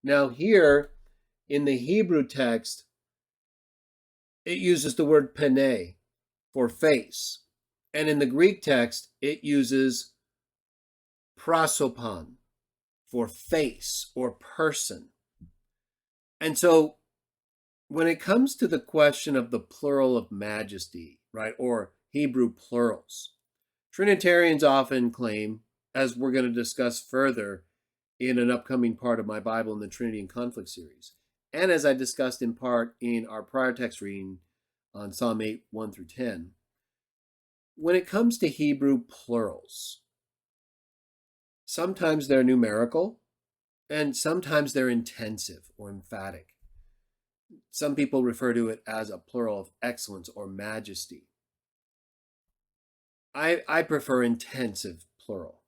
Now here in the Hebrew text, it uses the word pene for face. And in the Greek text, it uses prosopon for face or person. And so when it comes to the question of the plural of majesty, right, or Hebrew plurals, Trinitarians often claim, as we're going to discuss further in an upcoming part of my Bible in the Trinity and Conflict series, and as I discussed in part in our prior text reading on Psalm 8, 1 through 10, when it comes to Hebrew plurals, sometimes they're numerical and sometimes they're intensive or emphatic. Some people refer to it as a plural of excellence or majesty. I prefer intensive plural.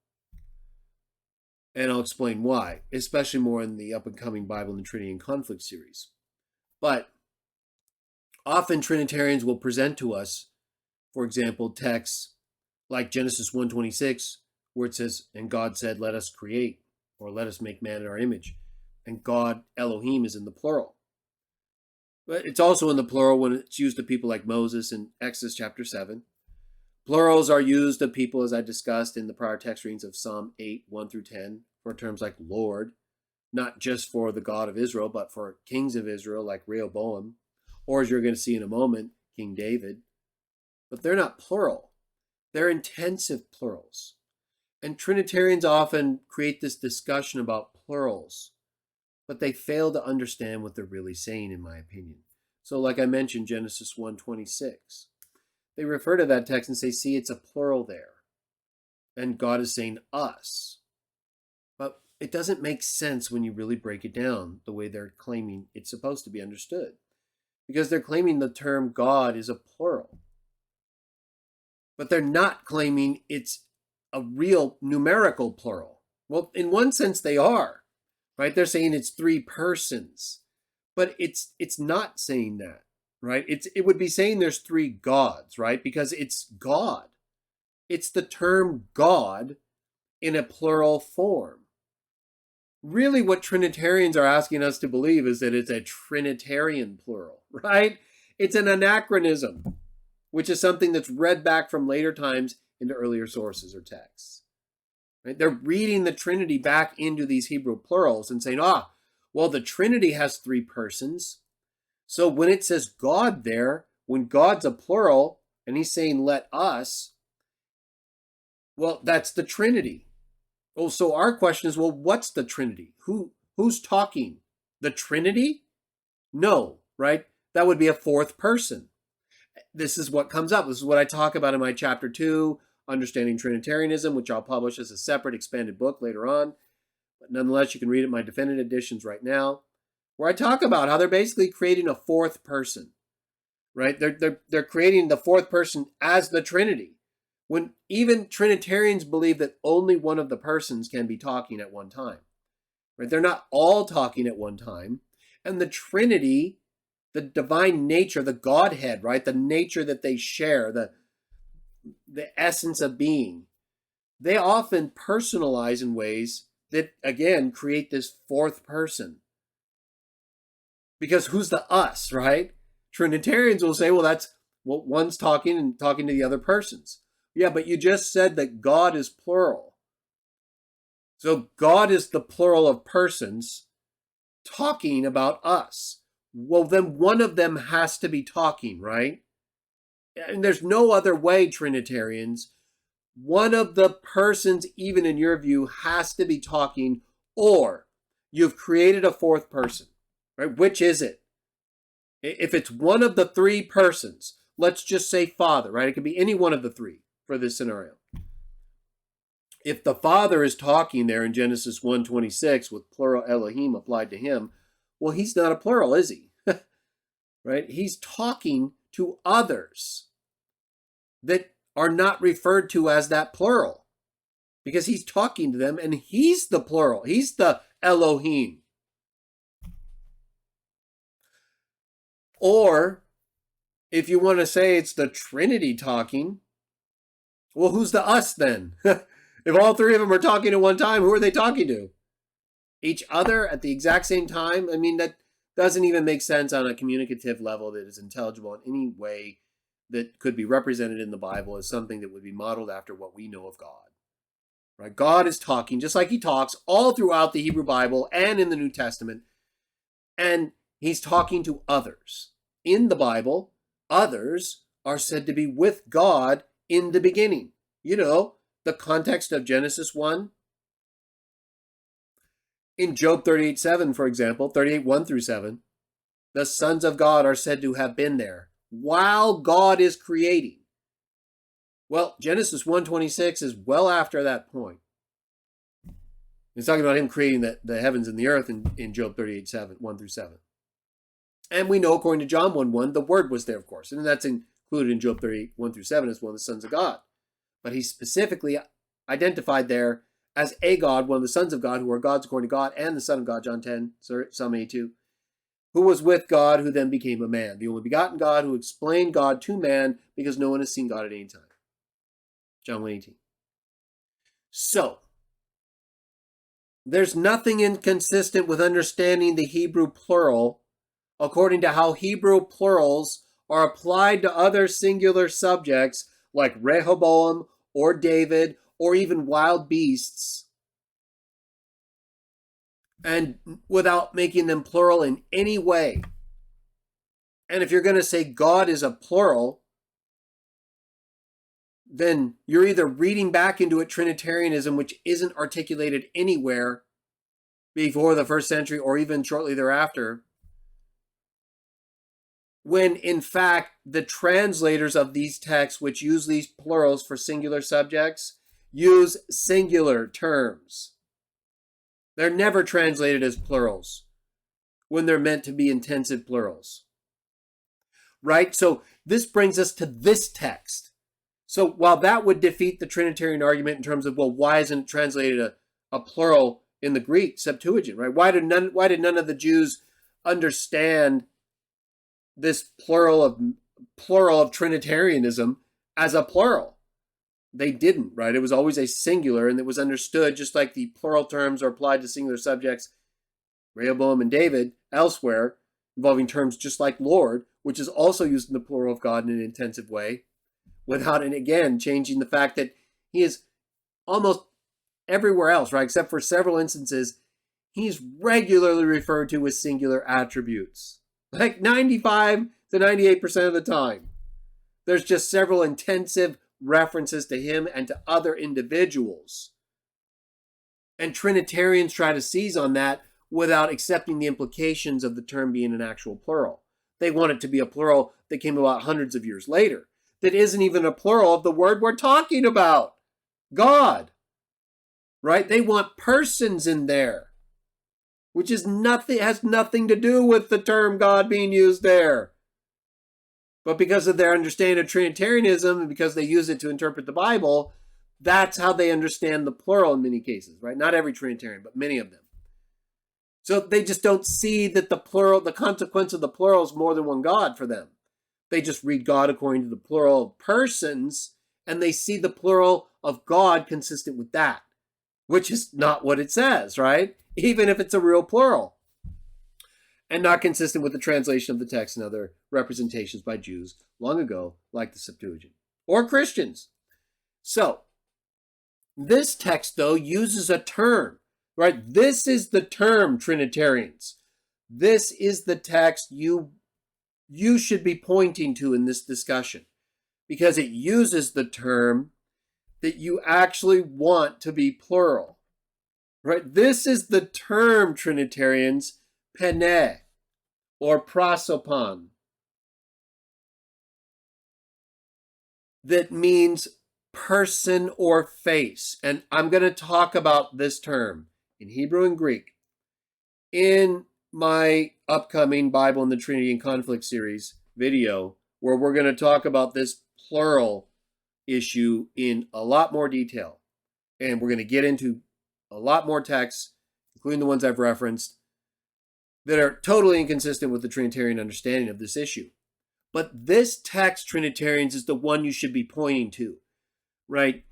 And I'll explain why, especially more in the up-and-coming Bible and the Trinity and Conflict series. But often Trinitarians will present to us, for example, texts like Genesis 1:26, where it says, and God said, let us create, or let us make man in our image. And God, Elohim, is in the plural. But it's also in the plural when it's used of people like Moses in Exodus chapter 7. Plurals are used of people, as I discussed in the prior text readings of Psalm 8, 1 through 10, for terms like Lord, not just for the God of Israel, but for kings of Israel like Rehoboam, or as you're going to see in a moment, King David. But they're not plural. They're intensive plurals. And Trinitarians often create this discussion about plurals, but they fail to understand what they're really saying, in my opinion. So like I mentioned, Genesis 1:26. They refer to that text and say, see, it's a plural there. And God is saying us. But it doesn't make sense when you really break it down the way they're claiming it's supposed to be understood. Because they're claiming the term God is a plural. But they're not claiming it's a real numerical plural. Well, in one sense they are, right? They're saying it's three persons. But it's not saying that. Right? It would be saying there's three gods, right? Because it's God. It's the term God in a plural form. Really what Trinitarians are asking us to believe is that it's a Trinitarian plural, right? It's an anachronism, which is something that's read back from later times into earlier sources or texts. Right? They're reading the Trinity back into these Hebrew plurals and saying, well, the Trinity has three persons. So when it says God there, when God's a plural, and he's saying let us, well, that's the Trinity. Oh, so our question is, well, what's the Trinity? Who's talking? The Trinity? No, right? That would be a fourth person. This is what comes up. This is what I talk about in my chapter 2, Understanding Trinitarianism, which I'll publish as a separate expanded book later on. But nonetheless, you can read it in my defended editions right now, where I talk about how they're basically creating a fourth person, right? They're creating the fourth person as the Trinity, when even Trinitarians believe that only one of the persons can be talking at one time, right? They're not all talking at one time. And the Trinity, the divine nature, the Godhead, right? The nature that they share, the essence of being, they often personalize in ways that, again, create this fourth person. Because who's the us, right? Trinitarians will say, well, one's talking and talking to the other persons. Yeah, but you just said that God is plural. So God is the plural of persons talking about us. Well, then one of them has to be talking, right? And there's no other way, Trinitarians. One of the persons, even in your view, has to be talking, or you've created a fourth person. Right? Which is it? If it's one of the three persons, let's just say Father, right? It could be any one of the three for this scenario. If the Father is talking there in Genesis 1:26 with plural Elohim applied to him, well, he's not a plural, is he? Right? He's talking to others that are not referred to as that plural, because he's talking to them and he's the plural. He's the Elohim. Or if you want to say it's the Trinity talking, well, who's the us then? If all three of them are talking at one time, who are they talking to? each other at the exact same time. I mean, that doesn't even make sense on a communicative level that is intelligible in any way that could be represented in the Bible as something that would be modeled after what we know of God. Right? God is talking just like he talks all throughout the Hebrew Bible and in the New Testament. And he's talking to others. In the Bible, others are said to be with God in the beginning. You know, the context of Genesis 1. In Job 38:7, for example, 38:1 through 7, the sons of God are said to have been there while God is creating. Well, Genesis 1:26 is well after that point. He's talking about him creating the heavens and the earth in Job 38:7, 1 through 7. And we know, according to John 1:1, the Word was there, of course. And that's included in Job 38, 1 through 7 as one of the sons of God. But he's specifically identified there as a God, one of the sons of God, who are gods according to God, and the Son of God, John 10, Psalm 82, who was with God, who then became a man. The only begotten God who explained God to man because no one has seen God at any time. John 1:18. So, there's nothing inconsistent with understanding the Hebrew plural according to how Hebrew plurals are applied to other singular subjects like Rehoboam or David or even wild beasts, and without making them plural in any way. And if you're going to say God is a plural, then you're either reading back into it Trinitarianism, which isn't articulated anywhere before the first century or even shortly thereafter, when in fact the translators of these texts, which use these plurals for singular subjects, use singular terms. They're never translated as plurals when they're meant to be intensive plurals. Right? So this brings us to this text. So while that would defeat the Trinitarian argument in terms of, well, why isn't it translated a plural in the Greek Septuagint, right? Why did none of the Jews understand this plural of Trinitarianism as a plural? They didn't, right? It was always a singular, and it was understood just like the plural terms are applied to singular subjects, Rehoboam and David, elsewhere, involving terms just like Lord, which is also used in the plural of God in an intensive way, without, and again, changing the fact that he is almost everywhere else, right, except for several instances, he's regularly referred to as singular attributes. Like 95 to 98% of the time. There's just several intensive references to him and to other individuals. And Trinitarians try to seize on that without accepting the implications of the term being an actual plural. They want it to be a plural that came about hundreds of years later, that isn't even a plural of the word we're talking about, God. Right? They want persons in there, which has nothing to do with the term God being used there. But because of their understanding of Trinitarianism and because they use it to interpret the Bible, that's how they understand the plural in many cases, right? Not every Trinitarian, but many of them. So they just don't see that the consequence of the plural is more than one God for them. They just read God according to the plural of persons, and they see the plural of God consistent with that, which is not what it says, right? Even if it's a real plural. And not consistent with the translation of the text and other representations by Jews long ago, like the Septuagint, or Christians. So, this text, though, uses a term, right? This is the term, Trinitarians. This is the text you should be pointing to in this discussion, because it uses the term that you actually want to be plural, right? This is the term, Trinitarians, pene, or prosopon, that means person or face. And I'm going to talk about this term in Hebrew and Greek in my upcoming Bible and the Trinity and Conflict series video, where we're going to talk about this plural issue in a lot more detail. And we're going to get into a lot more texts, including the ones I've referenced, that are totally inconsistent with the Trinitarian understanding of this issue. But this text, Trinitarians, is the one you should be pointing to, right?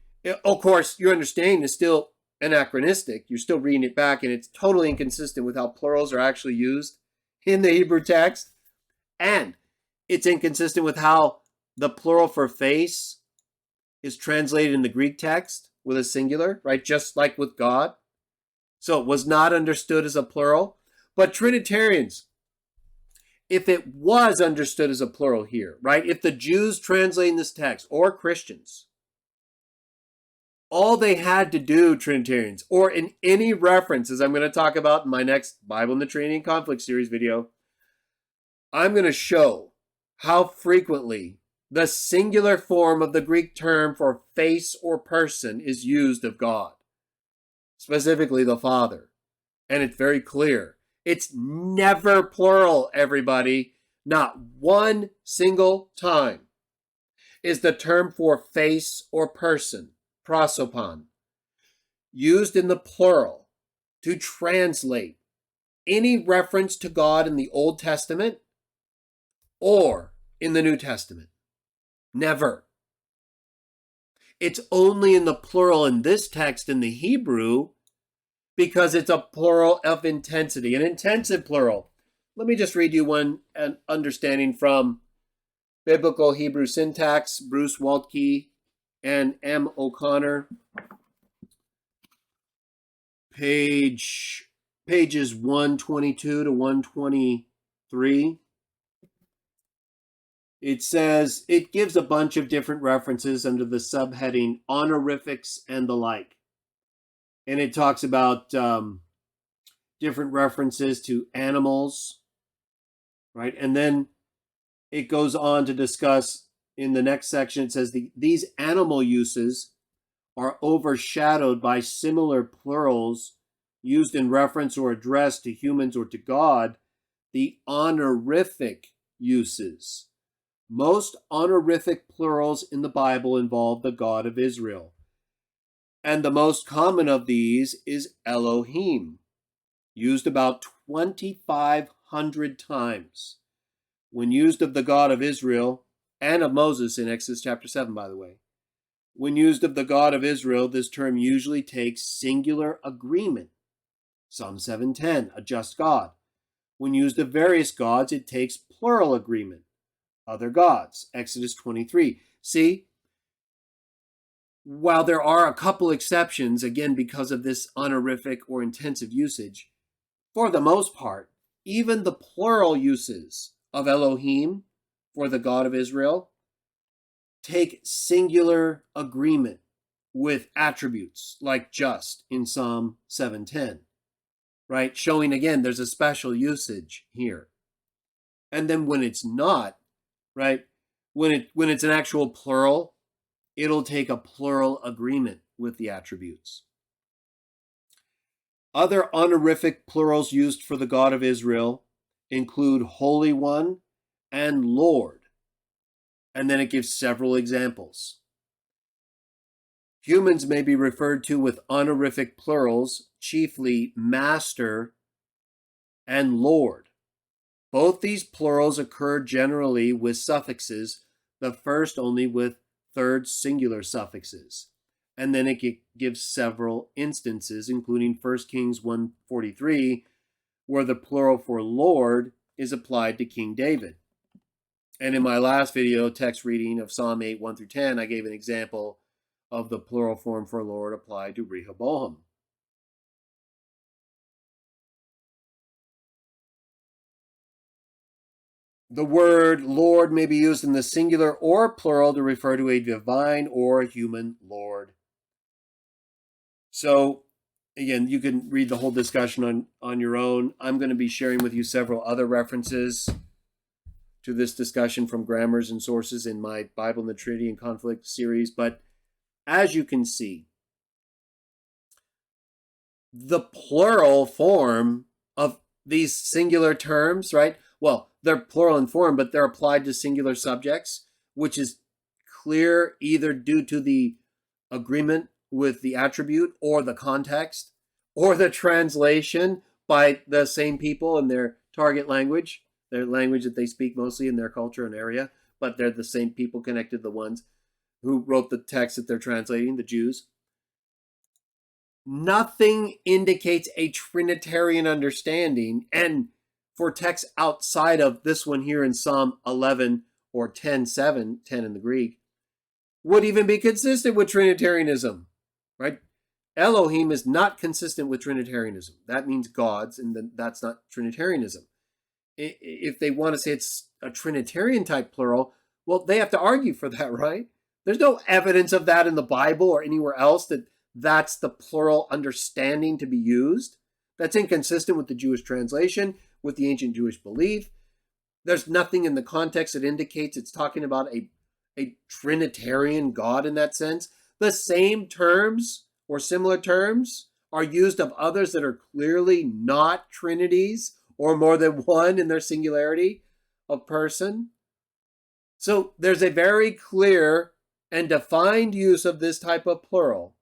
Of course, your understanding is still anachronistic. You're still reading it back, and it's totally inconsistent with how plurals are actually used in the Hebrew text. And it's inconsistent with how the plural for face is translated in the Greek text with a singular, right? Just like with God. So it was not understood as a plural. But Trinitarians, if it was understood as a plural here, right? If the Jews translating this text, or Christians, all they had to do, Trinitarians, or in any reference, as I'm going to talk about in my next Bible and the Trinity and Conflict series video, I'm going to show how frequently the singular form of the Greek term for face or person is used of God, specifically the Father. And it's very clear. It's never plural, everybody. Not one single time is the term for face or person, prosopon, used in the plural to translate any reference to God in the Old Testament or in the New Testament. Never. It's only in the plural in this text in the Hebrew because it's a plural of intensity, an intensive plural. Let me just read you an understanding from Biblical Hebrew Syntax, Bruce Waltke and M. O'Connor. Pages 122 to 123. It says, it gives a bunch of different references under the subheading honorifics and the like. And it talks about different references to animals, right? And then it goes on to discuss in the next section, it says these animal uses are overshadowed by similar plurals used in reference or address to humans or to God, the honorific uses. Most honorific plurals in the Bible involve the God of Israel. And the most common of these is Elohim, used about 2,500 times. When used of the God of Israel, and of Moses in Exodus chapter 7, by the way. When used of the God of Israel, this term usually takes singular agreement. Psalm 7:10, a just God. When used of various gods, it takes plural agreement. Other gods, Exodus 23. See, while there are a couple exceptions, again, because of this honorific or intensive usage, for the most part, even the plural uses of Elohim for the God of Israel take singular agreement with attributes like just in Psalm 7:10, right? Showing again, there's a special usage here. And then when it's not, right? When it's an actual plural, it'll take a plural agreement with the attributes. Other honorific plurals used for the God of Israel include Holy One and Lord. And then it gives several examples. Humans may be referred to with honorific plurals, chiefly Master and Lord. Both these plurals occur generally with suffixes, the first only with third singular suffixes. And then it gives several instances, including 1 Kings 1:43, where the plural for Lord is applied to King David. And in my last video, text reading of Psalm 8, 1 through 10, I gave an example of the plural form for Lord applied to Rehoboam. The word Lord may be used in the singular or plural to refer to a divine or human Lord. So, again, you can read the whole discussion on your own. I'm going to be sharing with you several other references to this discussion from grammars and sources in my Bible and the Trinity and Conflict series. But as you can see, the plural form of these singular terms, right? Well, they're plural in form, but they're applied to singular subjects, which is clear either due to the agreement with the attribute or the context or the translation by the same people in their target language, their language that they speak mostly in their culture and area, but they're the same people connected, the ones who wrote the text that they're translating, the Jews. nothing indicates a Trinitarian understanding, and for texts outside of this one here in Psalm 11 or 10:7, 10 in the Greek, would even be consistent with Trinitarianism, right? Elohim is not consistent with Trinitarianism. That means gods, and that's not Trinitarianism. If they want to say it's a Trinitarian type plural, well, they have to argue for that, right? There's no evidence of that in the Bible or anywhere else that that's the plural understanding to be used. That's inconsistent with the Jewish translation, with the ancient Jewish belief. There's nothing in the context that indicates it's talking about a Trinitarian God in that sense. The same terms or similar terms are used of others that are clearly not trinities or more than one in their singularity of person. So there's a very clear and defined use of this type of plural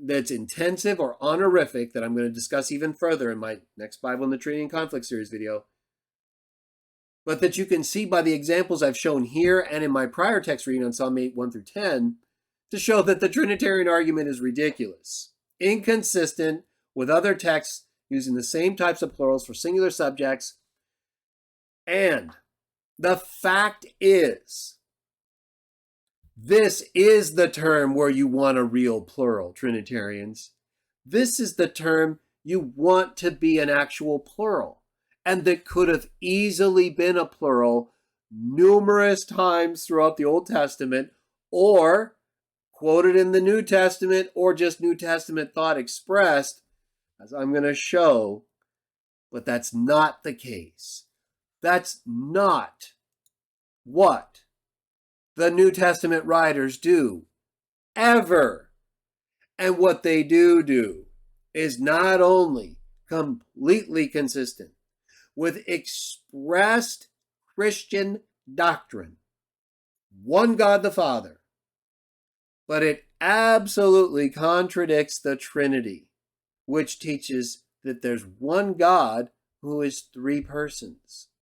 that's intensive or honorific that I'm going to discuss even further in my next Bible in the Trinity and Conflict series video. But that you can see by the examples I've shown here and in my prior text reading on Psalm 8, 1 through 10, to show that the Trinitarian argument is ridiculous, inconsistent with other texts using the same types of plurals for singular subjects. And the fact is, this is the term where you want a real plural, Trinitarians. This is the term you want to be an actual plural, and that could have easily been a plural numerous times throughout the Old Testament, or quoted in the New Testament, or just New Testament thought expressed, as I'm going to show. But that's not the case. That's not what the New Testament writers do, ever. And what they do is not only completely consistent with expressed Christian doctrine, one God the Father, but it absolutely contradicts the Trinity, which teaches that there's one God who is three persons.